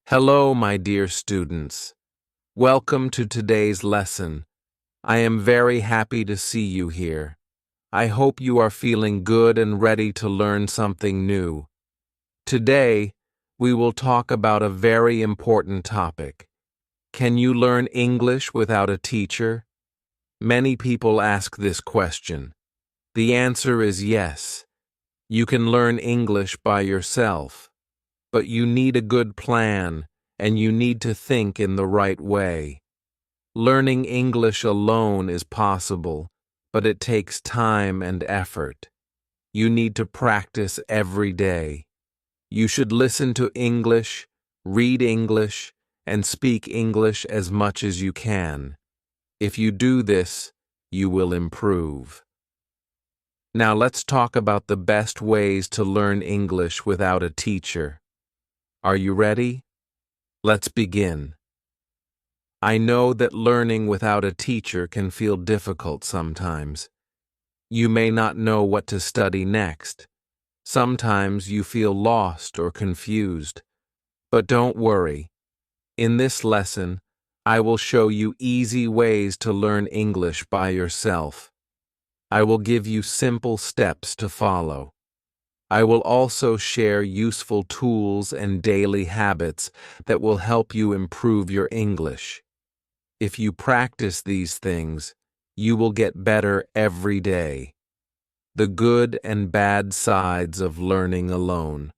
Hello, my dear students. Welcome to today's lesson. I am very happy to see you here. I hope you are feeling good and ready to learn something new. Today, we will talk about a very important topic. Can you learn English without a teacher? Many people ask this question. The answer is yes. You can learn English by yourself. But you need a good plan, and you need to think in the right way. Learning English alone is possible, but it takes time and effort. You need to practice every day. You should listen to English, read English, and speak English as much as you can. If you do this, you will improve. Now let's talk about the best ways to learn English without a teacher. Are you ready? Let's begin. I know that learning without a teacher can feel difficult sometimes. You may not know what to study next. Sometimes you feel lost or confused. But don't worry. In this lesson, I will show you easy ways to learn English by yourself. I will give you simple steps to follow. I will also share useful tools and daily habits that will help you improve your English. If you practice these things, you will get better every day. The good and bad sides of learning alone.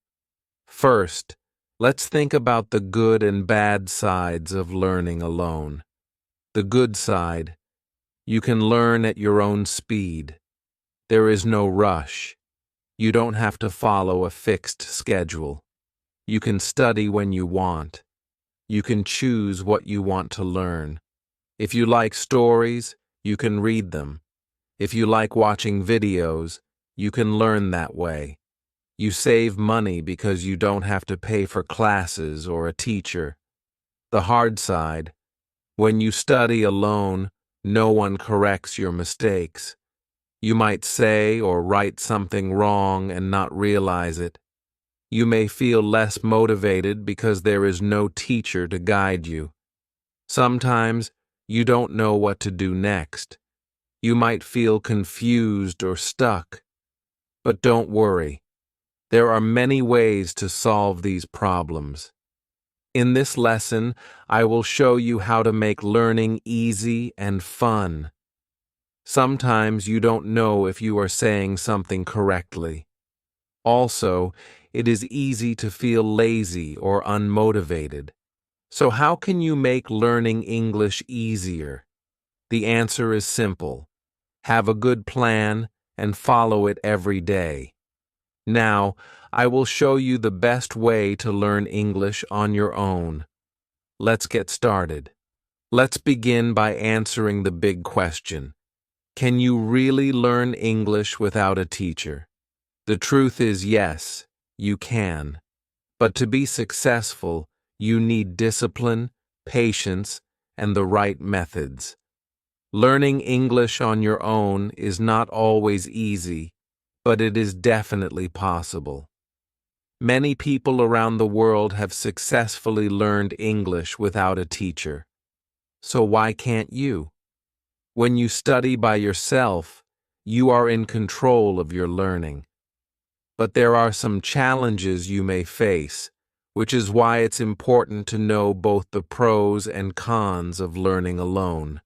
First, let's think about the good and bad sides of learning alone. The good side: you can learn at your own speed. There is no rush. You don't have to follow a fixed schedule. You can study when you want. You can choose what you want to learn. If you like stories, you can read them. If you like watching videos, you can learn that way. You save money because you don't have to pay for classes or a teacher. The hard side: when you study alone, no one corrects your mistakes. You might say or write something wrong and not realize it. You may feel less motivated because there is no teacher to guide you. Sometimes you don't know what to do next. You might feel confused or stuck. But don't worry. There are many ways to solve these problems. In this lesson, I will show you how to make learning easy and fun. Sometimes you don't know if you are saying something correctly. Also, it is easy to feel lazy or unmotivated. So how can you make learning English easier? The answer is simple. Have a good plan and follow it every day. Now, I will show you the best way to learn English on your own. Let's get started. Let's begin by answering the big question. Can you really learn English without a teacher? The truth is yes, you can. But to be successful, you need discipline, patience, and the right methods. Learning English on your own is not always easy, but it is definitely possible. Many people around the world have successfully learned English without a teacher. So why can't you? When you study by yourself, you are in control of your learning. But there are some challenges you may face, which is why it's important to know both the pros and cons of learning alone.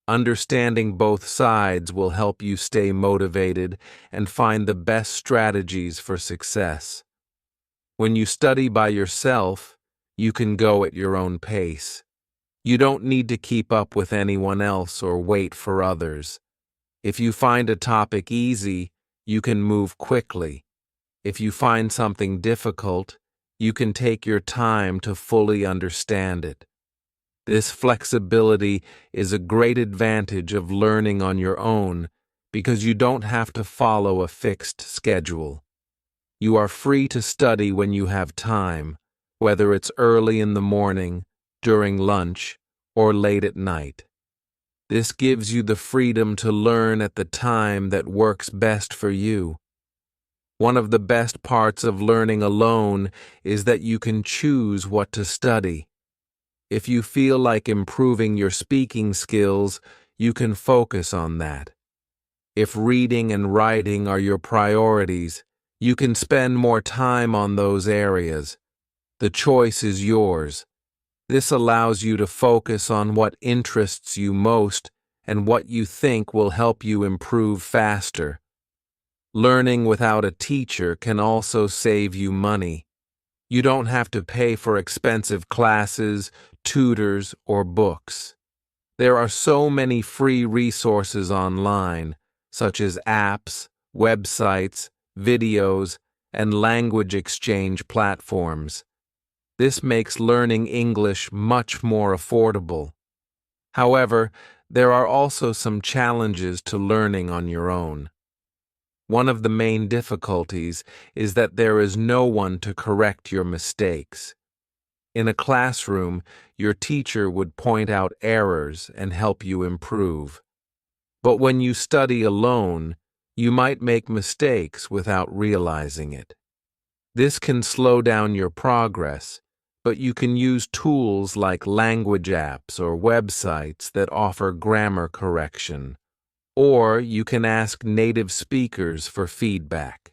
Understanding both sides will help you stay motivated and find the best strategies for success. When you study by yourself, you can go at your own pace. You don't need to keep up with anyone else or wait for others. If you find a topic easy, you can move quickly. If you find something difficult, you can take your time to fully understand it. This flexibility is a great advantage of learning on your own because you don't have to follow a fixed schedule. You are free to study when you have time, whether it's early in the morning, during lunch, or late at night. This gives you the freedom to learn at the time that works best for you. One of the best parts of learning alone is that you can choose what to study. If you feel like improving your speaking skills, you can focus on that. If reading and writing are your priorities, you can spend more time on those areas. The choice is yours. This allows you to focus on what interests you most and what you think will help you improve faster. Learning without a teacher can also save you money. You don't have to pay for expensive classes, tutors, or books. There are so many free resources online, such as apps, websites, videos, and language exchange platforms. This makes learning English much more affordable. However, there are also some challenges to learning on your own. One of the main difficulties is that there is no one to correct your mistakes. In a classroom, your teacher would point out errors and help you improve. But when you study alone, you might make mistakes without realizing it. This can slow down your progress, but you can use tools like language apps or websites that offer grammar correction. Or you can ask native speakers for feedback.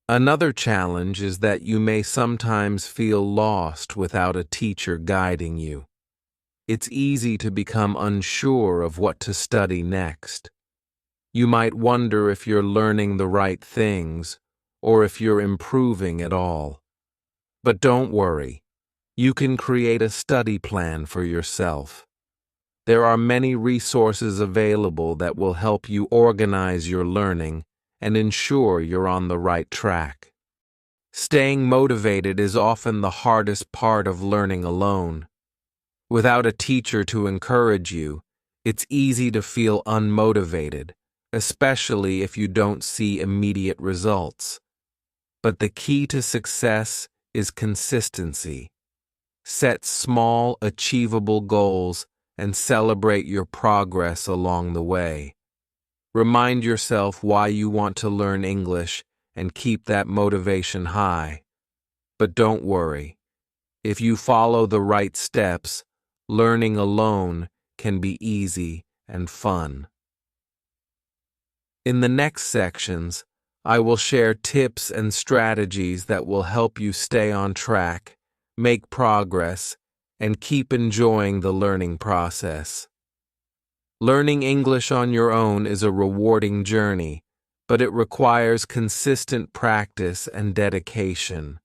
Another challenge is that you may sometimes feel lost without a teacher guiding you. It's easy to become unsure of what to study next. You might wonder if you're learning the right things or if you're improving at all. But don't worry, you can create a study plan for yourself. There are many resources available that will help you organize your learning and ensure you're on the right track. Staying motivated is often the hardest part of learning alone. Without a teacher to encourage you, it's easy to feel unmotivated, especially if you don't see immediate results. But the key to success is consistency. Set small, achievable goals and celebrate your progress along the way. Remind yourself why you want to learn English and keep that motivation high. But don't worry. If you follow the right steps, learning alone can be easy and fun. In the next sections, I will share tips and strategies that will help you stay on track, make progress, and keep enjoying the learning process. Learning English on your own is a rewarding journey, but it requires consistent practice and dedication.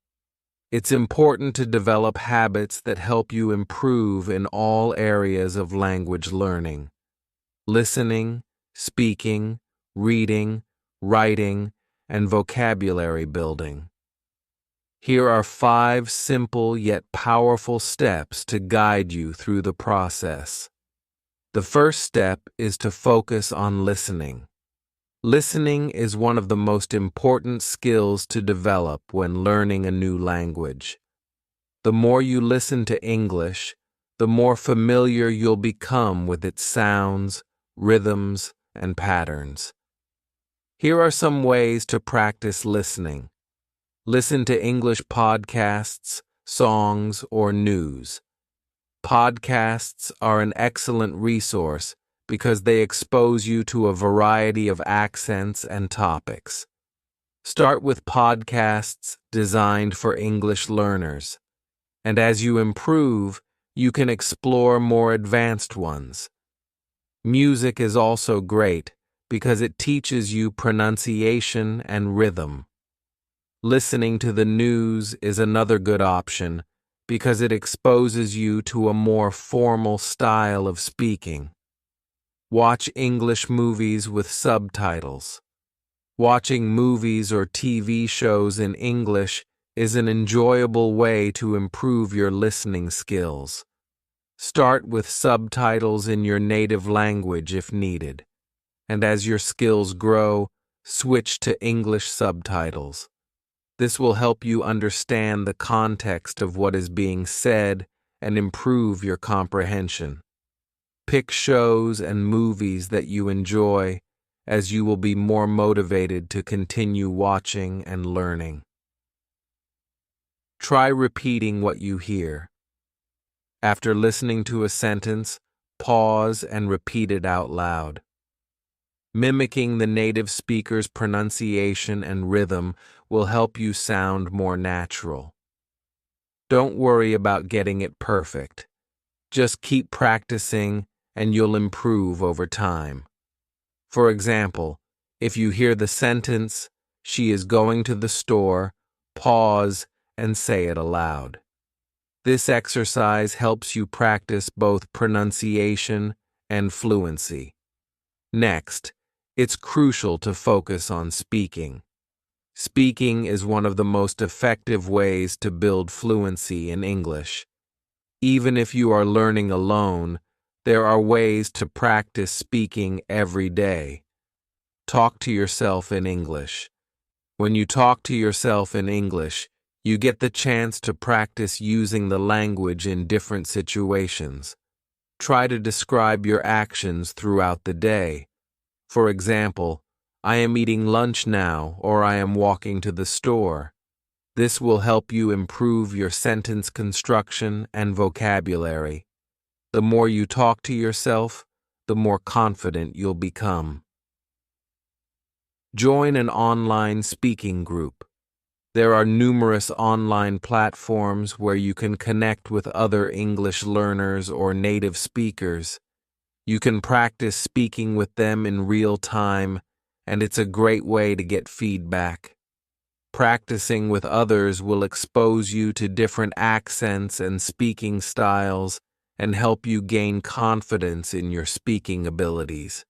It's important to develop habits that help you improve in all areas of language learning: listening, speaking, reading, writing, and vocabulary building. Here are 5 simple yet powerful steps to guide you through the process. The first step is to focus on listening. Listening is one of the most important skills to develop when learning a new language. The more you listen to English, the more familiar you'll become with its sounds, rhythms, and patterns. Here are some ways to practice listening. Listen to English podcasts, songs, or news. Podcasts are an excellent resource because they expose you to a variety of accents and topics. Start with podcasts designed for English learners, and as you improve, you can explore more advanced ones. Music is also great because it teaches you pronunciation and rhythm. Listening to the news is another good option because it exposes you to a more formal style of speaking. Watch English movies with subtitles. Watching movies or TV shows in English is an enjoyable way to improve your listening skills. Start with subtitles in your native language if needed, and as your skills grow, switch to English subtitles. This will help you understand the context of what is being said and improve your comprehension. Pick shows and movies that you enjoy as you will be more motivated to continue watching and learning. Try repeating what you hear. After listening to a sentence, pause and repeat it out loud. Mimicking the native speaker's pronunciation and rhythm will help you sound more natural. Don't worry about getting it perfect. Just keep practicing and you'll improve over time. For example, if you hear the sentence, "She is going to the store," pause and say it aloud. This exercise helps you practice both pronunciation and fluency. Next, it's crucial to focus on speaking. Speaking is one of the most effective ways to build fluency in English. Even if you are learning alone, there are ways to practice speaking every day. Talk to yourself in English. When you talk to yourself in English, you get the chance to practice using the language in different situations. Try to describe your actions throughout the day. For example, "I am eating lunch now," or "I am walking to the store." This will help you improve your sentence construction and vocabulary. The more you talk to yourself, the more confident you'll become. Join an online speaking group. There are numerous online platforms where you can connect with other English learners or native speakers. You can practice speaking with them in real time, and it's a great way to get feedback. Practicing with others will expose you to different accents and speaking styles and help you gain confidence in your speaking abilities.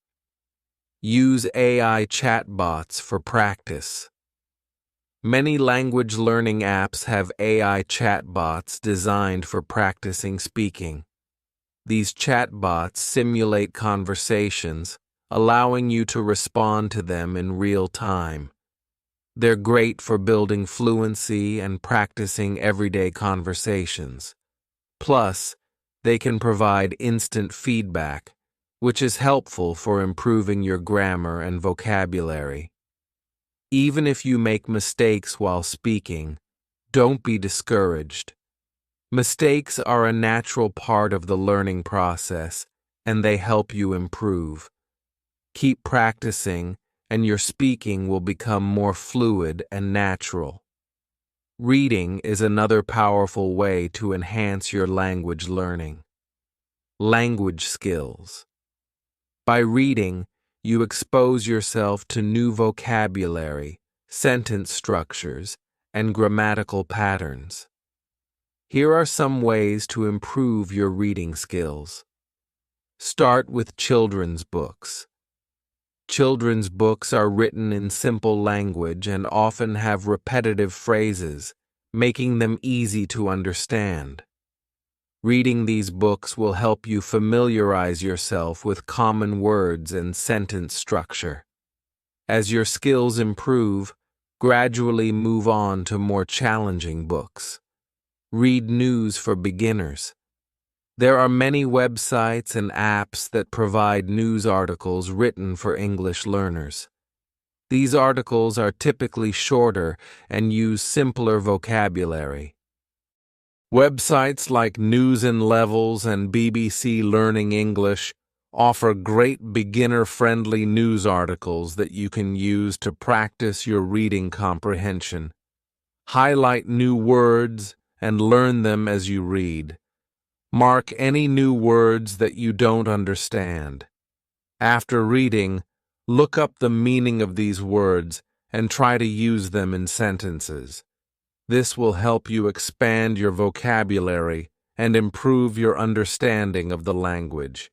Use AI chatbots for practice. Many language learning apps have AI chatbots designed for practicing speaking. These chatbots simulate conversations, allowing you to respond to them in real time. They're great for building fluency and practicing everyday conversations. Plus, they can provide instant feedback, which is helpful for improving your grammar and vocabulary. Even if you make mistakes while speaking, don't be discouraged. Mistakes are a natural part of the learning process, and they help you improve. Keep practicing, and your speaking will become more fluid and natural. Reading is another powerful way to enhance your language learning. Language skills. By reading, you expose yourself to new vocabulary, sentence structures, and grammatical patterns. Here are some ways to improve your reading skills. Start with children's books. Children's books are written in simple language and often have repetitive phrases, making them easy to understand. Reading these books will help you familiarize yourself with common words and sentence structure. As your skills improve, gradually move on to more challenging books. Read news for beginners. There are many websites and apps that provide news articles written for English learners. These articles are typically shorter and use simpler vocabulary. Websites like News and Levels and BBC Learning English offer great beginner-friendly news articles that you can use to practice your reading comprehension. Highlight new words and learn them as you read. Mark any new words that you don't understand. After reading, look up the meaning of these words and try to use them in sentences. This will help you expand your vocabulary and improve your understanding of the language.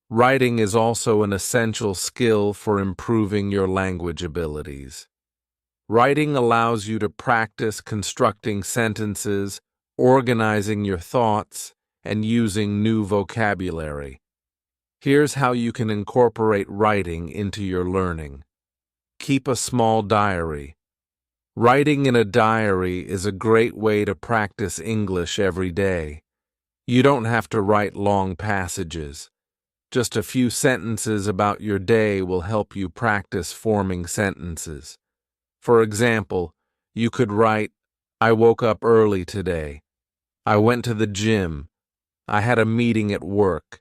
Writing is also an essential skill for improving your language abilities. Writing allows you to practice constructing sentences, organizing your thoughts, and using new vocabulary. Here's how you can incorporate writing into your learning. Keep a small diary. Writing in a diary is a great way to practice English every day. You don't have to write long passages. Just a few sentences about your day will help you practice forming sentences. For example, you could write, I woke up early today. I went to the gym. I had a meeting at work.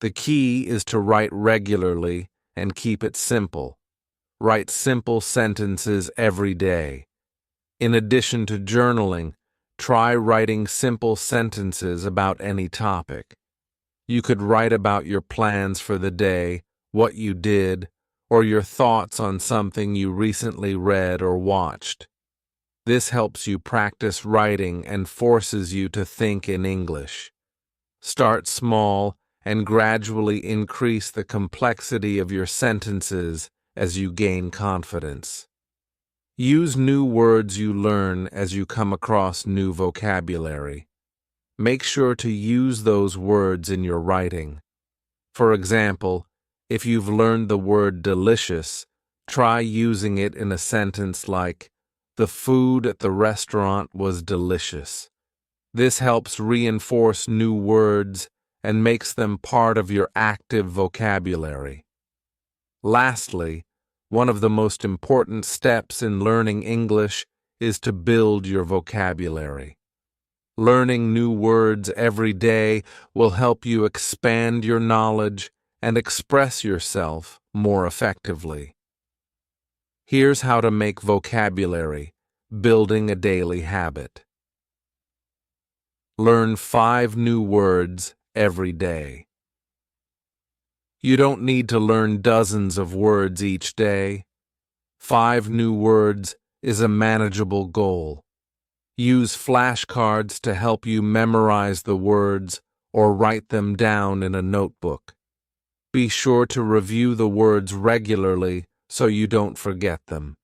The key is to write regularly and keep it simple. Write simple sentences every day. In addition to journaling, try writing simple sentences about any topic. You could write about your plans for the day, what you did, or your thoughts on something you recently read or watched. This helps you practice writing and forces you to think in English. Start small and gradually increase the complexity of your sentences as you gain confidence. Use new words you learn as you come across new vocabulary. Make sure to use those words in your writing. For example, if you've learned the word delicious, try using it in a sentence like, the food at the restaurant was delicious. This helps reinforce new words and makes them part of your active vocabulary. Lastly, one of the most important steps in learning English is to build your vocabulary. Learning new words every day will help you expand your knowledge and express yourself more effectively. Here's how to make vocabulary, building a daily habit. Learn 5 new words every day. You don't need to learn dozens of words each day. 5 new words is a manageable goal. Use flashcards to help you memorize the words or write them down in a notebook. Be sure to review the words regularly so you don't forget them.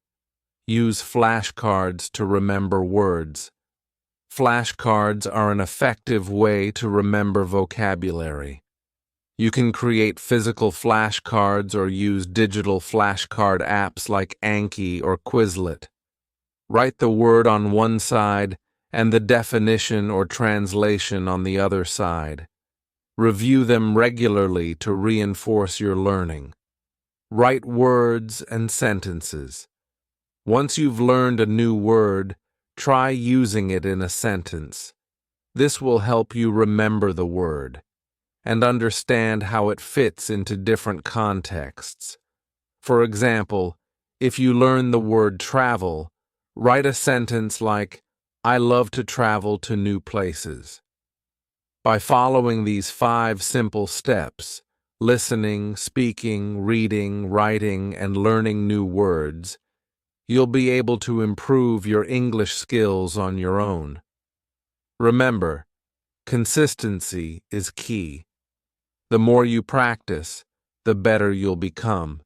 Use flashcards to remember words. Flashcards are an effective way to remember vocabulary. You can create physical flashcards or use digital flashcard apps like Anki or Quizlet. Write the word on one side and the definition or translation on the other side. Review them regularly to reinforce your learning. Write words and sentences. Once you've learned a new word, try using it in a sentence. This will help you remember the word and understand how it fits into different contexts. For example, if you learn the word travel, write a sentence like, I love to travel to new places. By following these 5 simple steps, listening, speaking, reading, writing, and learning new words, you'll be able to improve your English skills on your own. Remember, consistency is key. The more you practice, the better you'll become.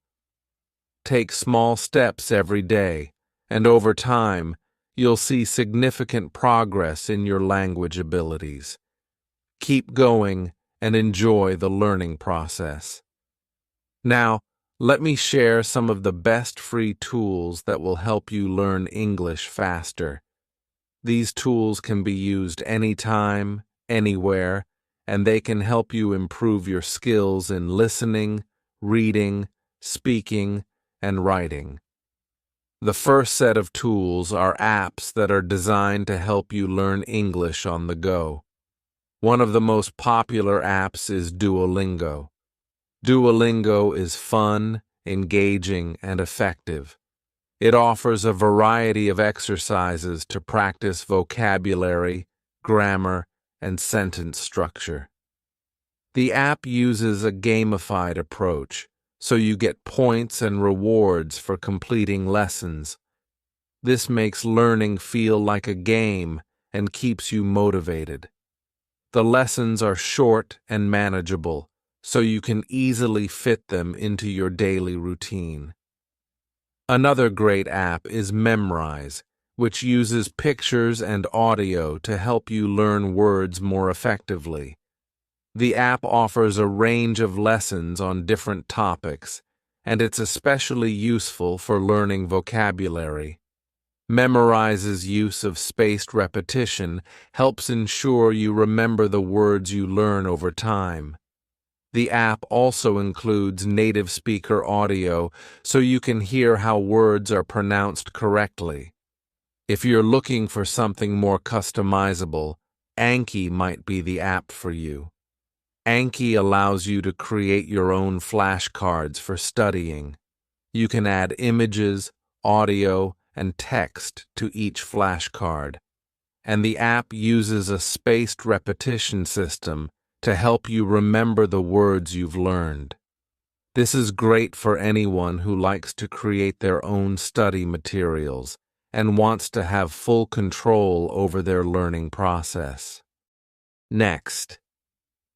Take small steps every day, and over time, you'll see significant progress in your language abilities. Keep going and enjoy the learning process. Now, let me share some of the best free tools that will help you learn English faster. These tools can be used anytime, anywhere, and they can help you improve your skills in listening, reading, speaking, and writing. The first set of tools are apps that are designed to help you learn English on the go. One of the most popular apps is Duolingo. Duolingo is fun, engaging, and effective. It offers a variety of exercises to practice vocabulary, grammar, and sentence structure. The app uses a gamified approach, so you get points and rewards for completing lessons. This makes learning feel like a game and keeps you motivated. The lessons are short and manageable, so you can easily fit them into your daily routine. Another great app is Memrise, which uses pictures and audio to help you learn words more effectively. The app offers a range of lessons on different topics, and it's especially useful for learning vocabulary. Memrise's use of spaced repetition helps ensure you remember the words you learn over time. The app also includes native speaker audio so you can hear how words are pronounced correctly. If you're looking for something more customizable, Anki might be the app for you. Anki allows you to create your own flashcards for studying. You can add images, audio, and text to each flashcard. And the app uses a spaced repetition system to help you remember the words you've learned. This is great for anyone who likes to create their own study materials and wants to have full control over their learning process. Next,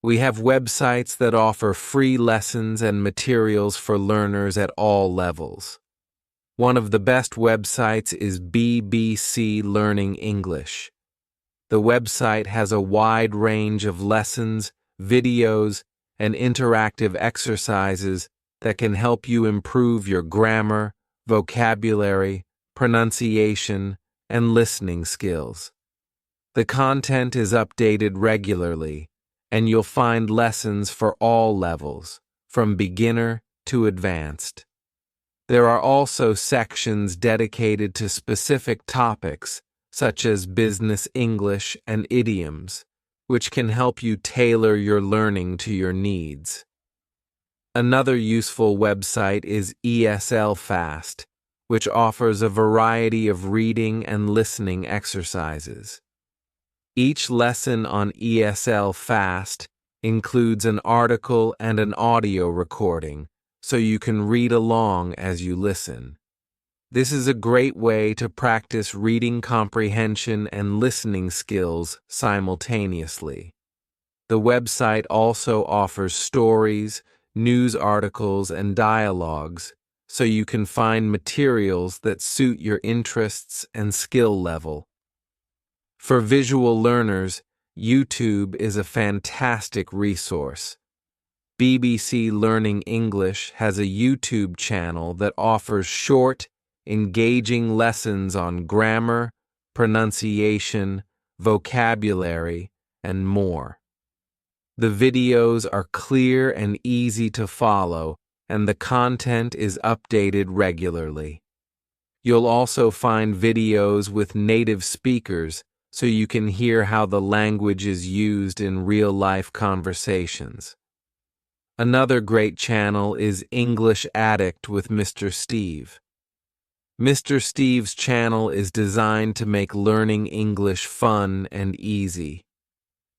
we have websites that offer free lessons and materials for learners at all levels. One of the best websites is BBC Learning English. The website has a wide range of lessons, videos, and interactive exercises that can help you improve your grammar, vocabulary, pronunciation, and listening skills. The content is updated regularly, and you'll find lessons for all levels, from beginner to advanced. There are also sections dedicated to specific topics, such as business English and idioms, which can help you tailor your learning to your needs. Another useful website is ESL Fast, which offers a variety of reading and listening exercises. Each lesson on ESL Fast includes an article and an audio recording, so you can read along as you listen. This is a great way to practice reading comprehension and listening skills simultaneously. The website also offers stories, news articles, and dialogues, so you can find materials that suit your interests and skill level. For visual learners, YouTube is a fantastic resource. BBC Learning English has a YouTube channel that offers short, engaging lessons on grammar, pronunciation, vocabulary, and more. The videos are clear and easy to follow, and the content is updated regularly. You'll also find videos with native speakers so you can hear how the language is used in real-life conversations. Another great channel is English Addict with Mr. Steve. Mr. Steve's channel is designed to make learning English fun and easy.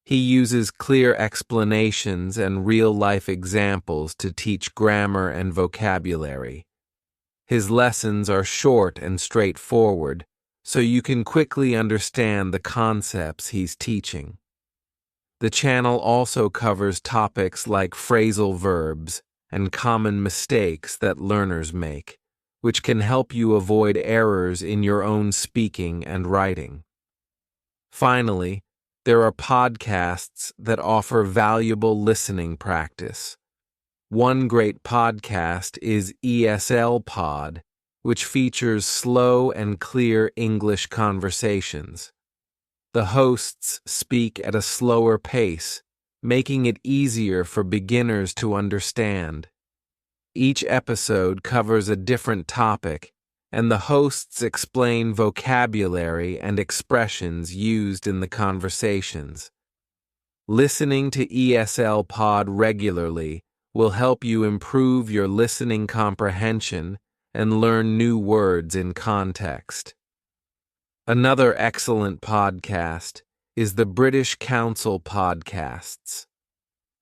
He uses clear explanations and real-life examples to teach grammar and vocabulary. His lessons are short and straightforward, so you can quickly understand the concepts he's teaching. The channel also covers topics like phrasal verbs and common mistakes that learners make, which can help you avoid errors in your own speaking and writing. Finally, there are podcasts that offer valuable listening practice. One great podcast is ESL Pod, which features slow and clear English conversations. The hosts speak at a slower pace, making it easier for beginners to understand. Each episode covers a different topic, and the hosts explain vocabulary and expressions used in the conversations. Listening to ESL Pod regularly will help you improve your listening comprehension and learn new words in context. Another excellent podcast is the British Council Podcasts.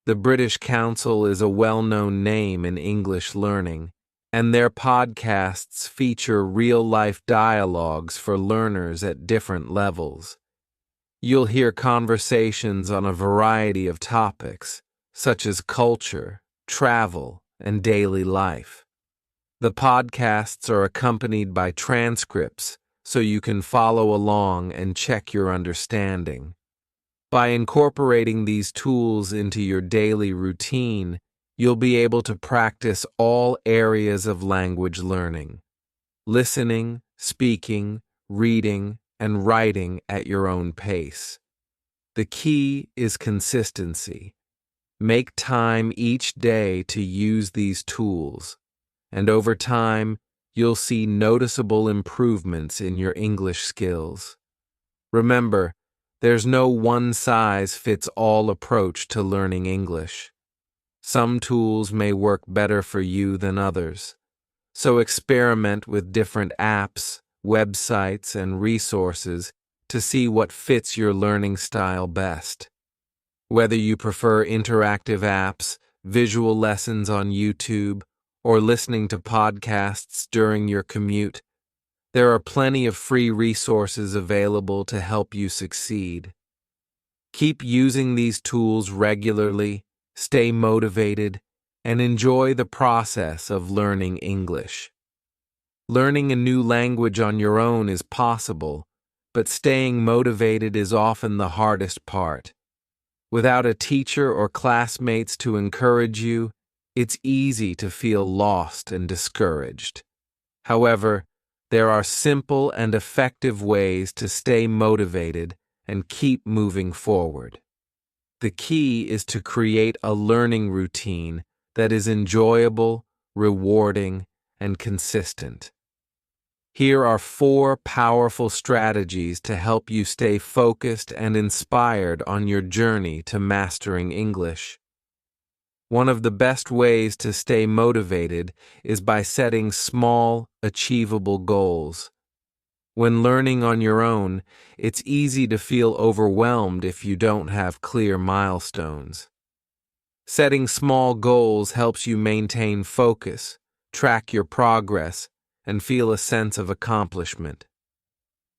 The British Council is a well-known name in English learning, and their podcasts feature real-life dialogues for learners at different levels. You'll hear conversations on a variety of topics, such as culture, travel, and daily life. The podcasts are accompanied by transcripts, so you can follow along and check your understanding. By incorporating these tools into your daily routine, you'll be able to practice all areas of language learning: listening, speaking, reading, and writing at your own pace. The key is consistency. Make time each day to use these tools, and over time, you'll see noticeable improvements in your English skills. Remember, there's no one-size-fits-all approach to learning English. Some tools may work better for you than others, so experiment with different apps, websites, and resources to see what fits your learning style best. Whether you prefer interactive apps, visual lessons on YouTube, or listening to podcasts during your commute, there are plenty of free resources available to help you succeed. Keep using these tools regularly, stay motivated, and enjoy the process of learning English. Learning a new language on your own is possible, but staying motivated is often the hardest part. Without a teacher or classmates to encourage you, it's easy to feel lost and discouraged. However, there are simple and effective ways to stay motivated and keep moving forward. The key is to create a learning routine that is enjoyable, rewarding, and consistent. Here are 4 powerful strategies to help you stay focused and inspired on your journey to mastering English. One of the best ways to stay motivated is by setting small, achievable goals. When learning on your own, it's easy to feel overwhelmed if you don't have clear milestones. Setting small goals helps you maintain focus, track your progress, and feel a sense of accomplishment.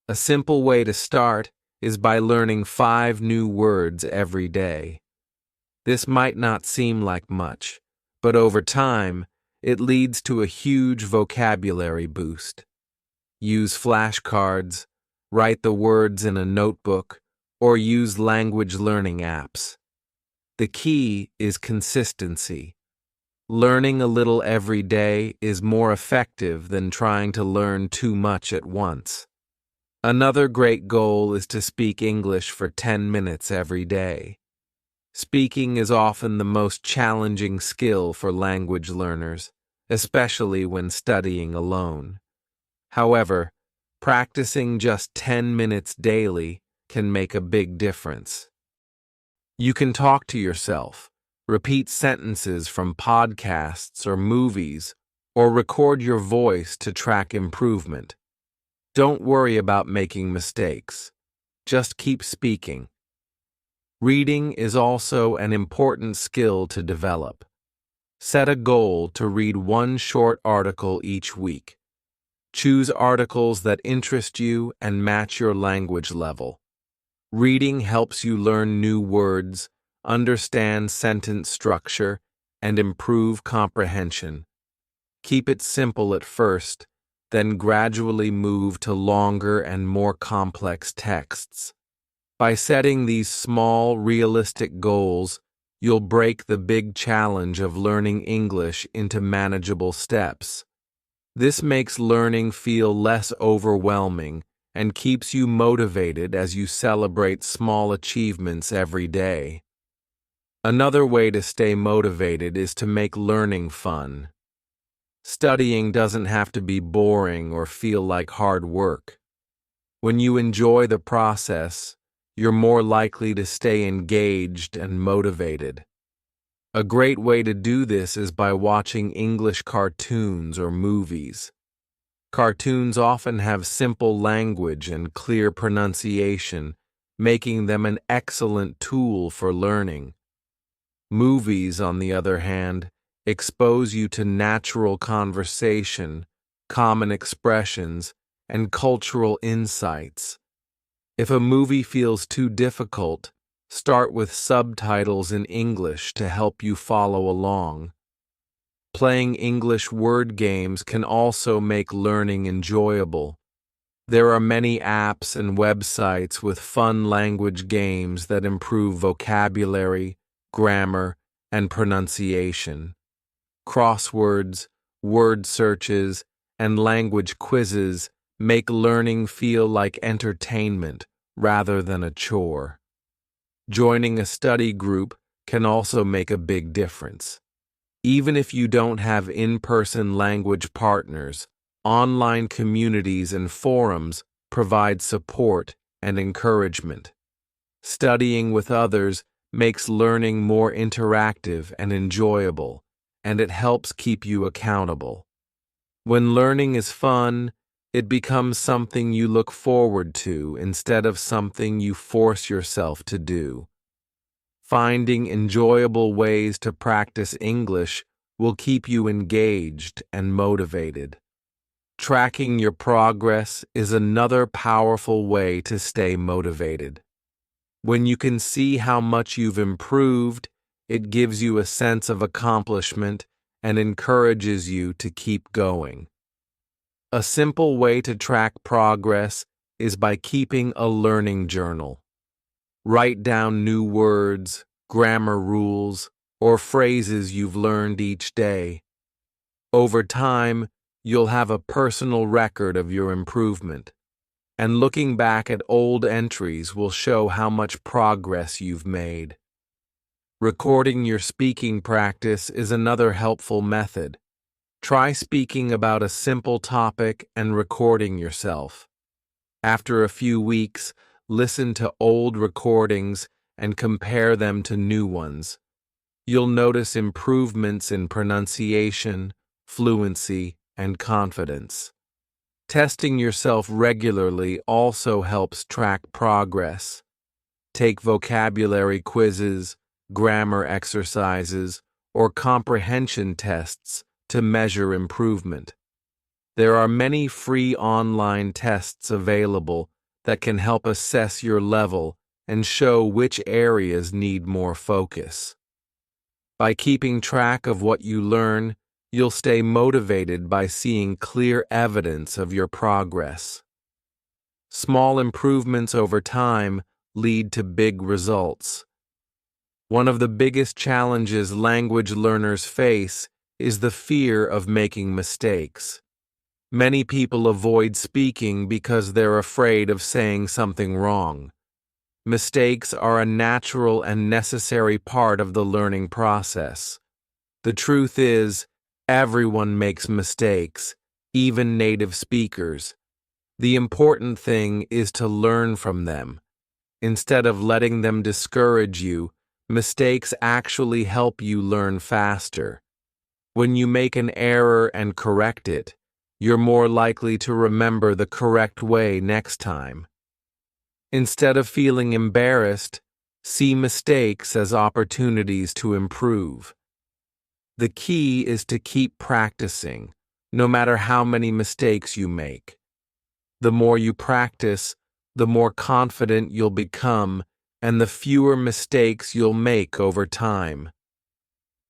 A simple way to start is by learning 5 new words every day. This might not seem like much, but over time, it leads to a huge vocabulary boost. Use flashcards, write the words in a notebook, or use language learning apps. The key is consistency. Learning a little every day is more effective than trying to learn too much at once. Another great goal is to speak English for 10 minutes every day. Speaking is often the most challenging skill for language learners, especially when studying alone. However, practicing just 10 minutes daily can make a big difference. You can talk to yourself, repeat sentences from podcasts or movies, or record your voice to track improvement. Don't worry about making mistakes. Just keep speaking. Reading is also an important skill to develop. Set a goal to read 1 short article each week. Choose articles that interest you and match your language level. Reading helps you learn new words, understand sentence structure, and improve comprehension. Keep it simple at first, then gradually move to longer and more complex texts. By setting these small, realistic goals, you'll break the big challenge of learning English into manageable steps. This makes learning feel less overwhelming and keeps you motivated as you celebrate small achievements every day. Another way to stay motivated is to make learning fun. Studying doesn't have to be boring or feel like hard work. When you enjoy the process, you're more likely to stay engaged and motivated. A great way to do this is by watching English cartoons or movies. Cartoons often have simple language and clear pronunciation, making them an excellent tool for learning. Movies, on the other hand, expose you to natural conversation, common expressions, and cultural insights. If a movie feels too difficult, start with subtitles in English to help you follow along. Playing English word games can also make learning enjoyable. There are many apps and websites with fun language games that improve vocabulary, grammar, and pronunciation. Crosswords, word searches, and language quizzes make learning feel like entertainment rather than a chore. Joining a study group, can also make a big difference. Even if you don't have in-person language partners, online communities and forums provide support and encouragement. Studying with others makes learning more interactive and enjoyable, and it helps keep you accountable. When learning is fun, it becomes something you look forward to instead of something you force yourself to do. Finding enjoyable ways to practice English will keep you engaged and motivated. Tracking your progress is another powerful way to stay motivated. When you can see how much you've improved, it gives you a sense of accomplishment and encourages you to keep going. A simple way to track progress is by keeping a learning journal. Write down new words, grammar rules, or phrases you've learned each day. Over time, you'll have a personal record of your improvement, and looking back at old entries will show how much progress you've made. Recording your speaking practice is another helpful method. Try speaking about a simple topic and recording yourself. After a few weeks, listen to old recordings and compare them to new ones. You'll notice improvements in pronunciation, fluency, and confidence. Testing yourself regularly also helps track progress. Take vocabulary quizzes, grammar exercises, or comprehension tests to measure improvement. There are many free online tests available that can help assess your level and show which areas need more focus. By keeping track of what you learn, you'll stay motivated by seeing clear evidence of your progress. Small improvements over time lead to big results. One of the biggest challenges language learners face is the fear of making mistakes. Many people avoid speaking because they're afraid of saying something wrong. Mistakes are a natural and necessary part of the learning process. The truth is, everyone makes mistakes, even native speakers. The important thing is to learn from them. Instead of letting them discourage you, mistakes actually help you learn faster. When you make an error and correct it, you're more likely to remember the correct way next time. Instead of feeling embarrassed, see mistakes as opportunities to improve. The key is to keep practicing, no matter how many mistakes you make. The more you practice, the more confident you'll become, and the fewer mistakes you'll make over time.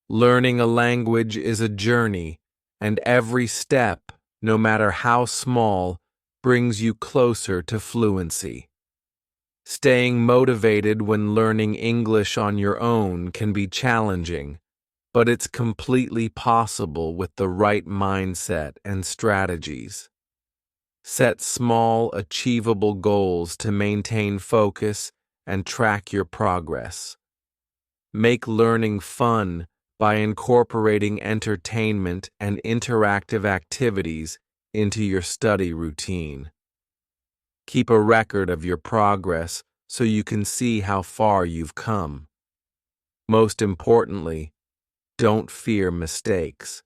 Learning a language is a journey, and every step, no matter how small, brings you closer to fluency. Staying motivated when learning English on your own can be challenging, but it's completely possible with the right mindset and strategies. Set small, achievable goals to maintain focus and track your progress. Make learning fun by incorporating entertainment and interactive activities into your study routine. Keep a record of your progress so you can see how far you've come. Most importantly, don't fear mistakes.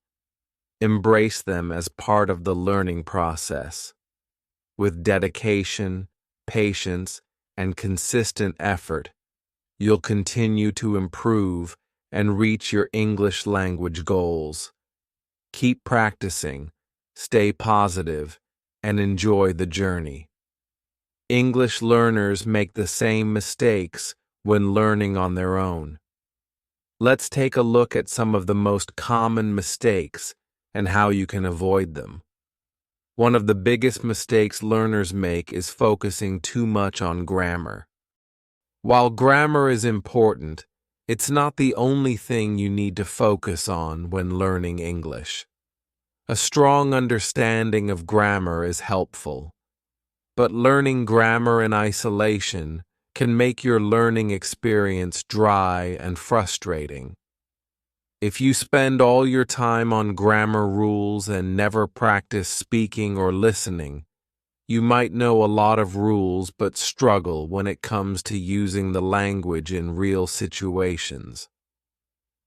Embrace them as part of the learning process. With dedication, patience, and consistent effort, you'll continue to improve and reach your English language goals. Keep practicing, stay positive, and enjoy the journey. English learners make the same mistakes when learning on their own. Let's take a look at some of the most common mistakes and how you can avoid them. One of the biggest mistakes learners make is focusing too much on grammar. While grammar is important, it's not the only thing you need to focus on when learning English. A strong understanding of grammar is helpful, but learning grammar in isolation can make your learning experience dry and frustrating. If you spend all your time on grammar rules and never practice speaking or listening, you might know a lot of rules but struggle when it comes to using the language in real situations.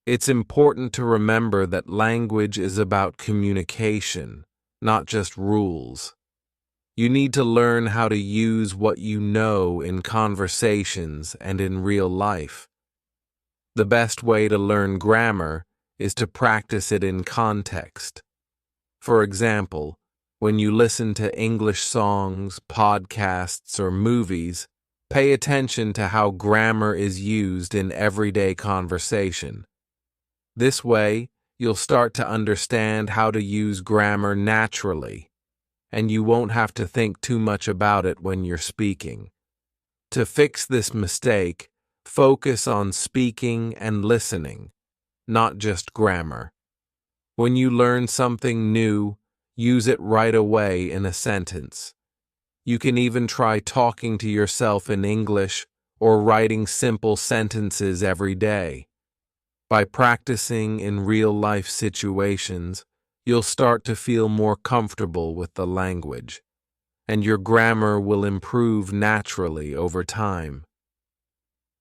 It's important to remember that language is about communication, not just rules. You need to learn how to use what you know in conversations and in real life. The best way to learn grammar is to practice it in context. For example, when you listen to English songs, podcasts, or movies, pay attention to how grammar is used in everyday conversation. This way, you'll start to understand how to use grammar naturally, and you won't have to think too much about it when you're speaking. To fix this mistake, focus on speaking and listening, not just grammar. When you learn something new, use it right away in a sentence. You can even try talking to yourself in English or writing simple sentences every day. By practicing in real-life situations, you'll start to feel more comfortable with the language, and your grammar will improve naturally over time.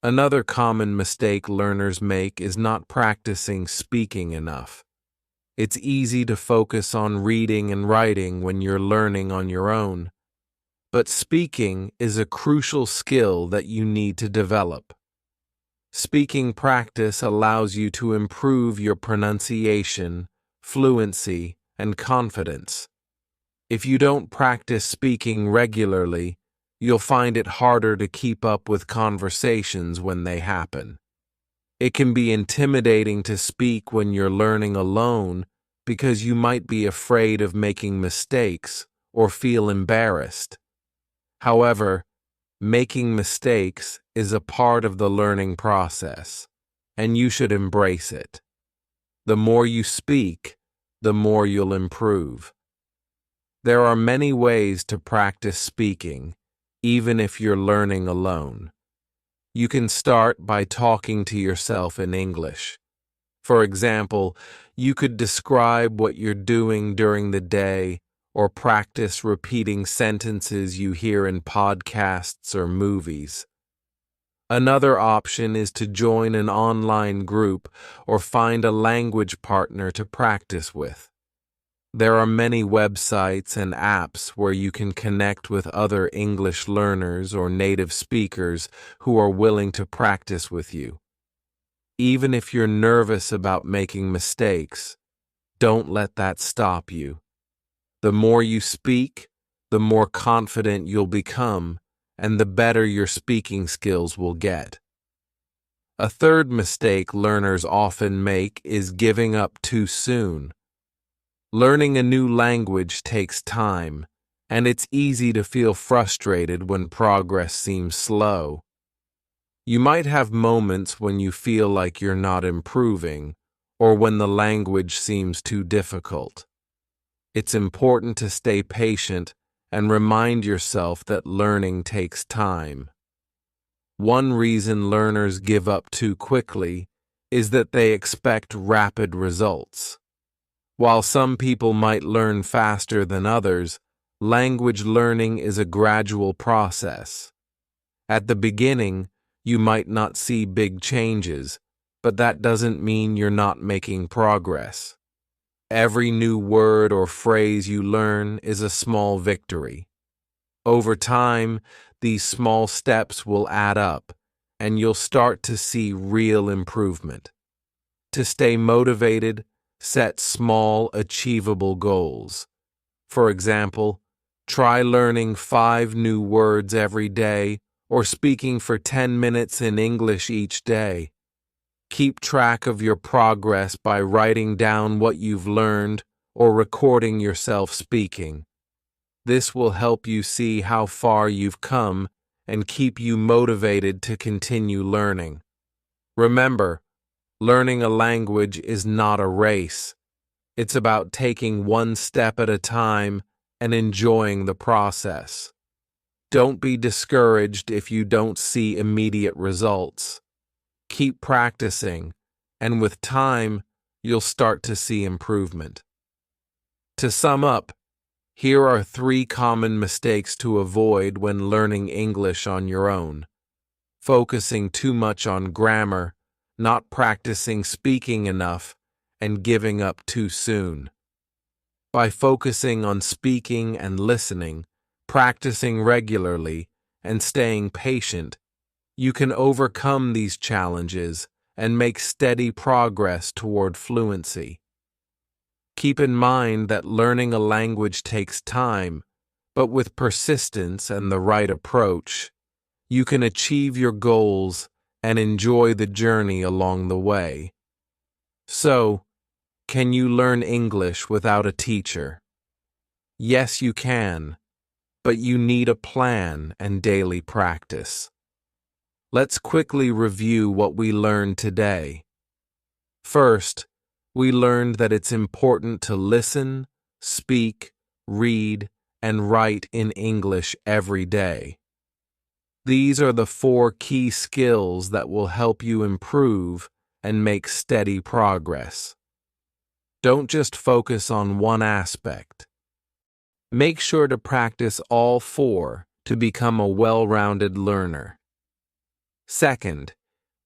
Another common mistake learners make is not practicing speaking enough. It's easy to focus on reading and writing when you're learning on your own, but speaking is a crucial skill that you need to develop. Speaking practice allows you to improve your pronunciation, fluency, and confidence. If you don't practice speaking regularly, you'll find it harder to keep up with conversations when they happen. It can be intimidating to speak when you're learning alone because you might be afraid of making mistakes or feel embarrassed. However, making mistakes is a part of the learning process, and you should embrace it. The more you speak, the more you'll improve. There are many ways to practice speaking, even if you're learning alone. You can start by talking to yourself in English. For example, you could describe what you're doing during the day or practice repeating sentences you hear in podcasts or movies. Another option is to join an online group or find a language partner to practice with. There are many websites and apps where you can connect with other English learners or native speakers who are willing to practice with you. Even if you're nervous about making mistakes, don't let that stop you. The more you speak, the more confident you'll become, and the better your speaking skills will get. A third mistake learners often make is giving up too soon. Learning a new language takes time, and it's easy to feel frustrated when progress seems slow. You might have moments when you feel like you're not improving, or when the language seems too difficult. It's important to stay patient and remind yourself that learning takes time. One reason learners give up too quickly is that they expect rapid results. While some people might learn faster than others, language learning is a gradual process. At the beginning, you might not see big changes, but that doesn't mean you're not making progress. Every new word or phrase you learn is a small victory. Over time, these small steps will add up, and you'll start to see real improvement. To stay motivated, set small, achievable goals. For example, try learning 5 new words every day or speaking for 10 minutes in English each day. Keep track of your progress by writing down what you've learned or recording yourself speaking. This will help you see how far you've come and keep you motivated to continue learning. Remember, learning a language is not a race. It's about taking one step at a time and enjoying the process. Don't be discouraged if you don't see immediate results. Keep practicing, and with time, you'll start to see improvement. To sum up, here are 3 common mistakes to avoid when learning English on your own. Focusing too much on grammar, not practicing speaking enough, and giving up too soon. By focusing on speaking and listening, practicing regularly, and staying patient, you can overcome these challenges and make steady progress toward fluency. Keep in mind that learning a language takes time, but with persistence and the right approach, you can achieve your goals and enjoy the journey along the way. So, can you learn English without a teacher? Yes, you can, but you need a plan and daily practice. Let's quickly review what we learned today. First, we learned that it's important to listen, speak, read, and write in English every day. These are the 4 key skills that will help you improve and make steady progress. Don't just focus on one aspect. Make sure to practice all 4 to become a well-rounded learner. Second,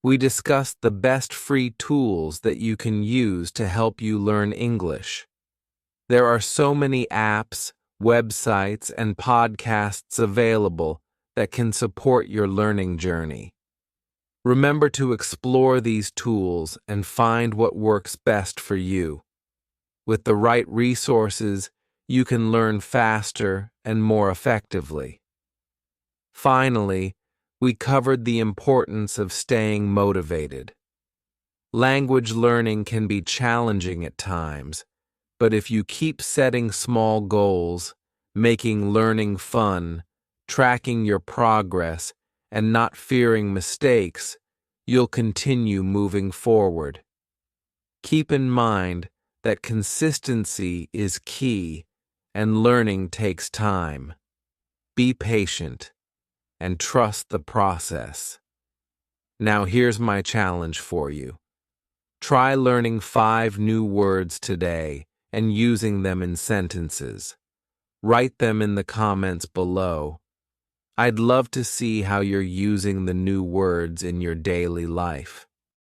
we discussed the best free tools that you can use to help you learn English. There are so many apps, websites, and podcasts available that can support your learning journey. Remember to explore these tools and find what works best for you. With the right resources, you can learn faster and more effectively. Finally, we covered the importance of staying motivated. Language learning can be challenging at times, but if you keep setting small goals, making learning fun, tracking your progress, and not fearing mistakes, you'll continue moving forward. Keep in mind that consistency is key and learning takes time. Be patient and trust the process. Now here's my challenge for you. Try learning 5 new words today and using them in sentences. Write them in the comments below. I'd love to see how you're using the new words in your daily life.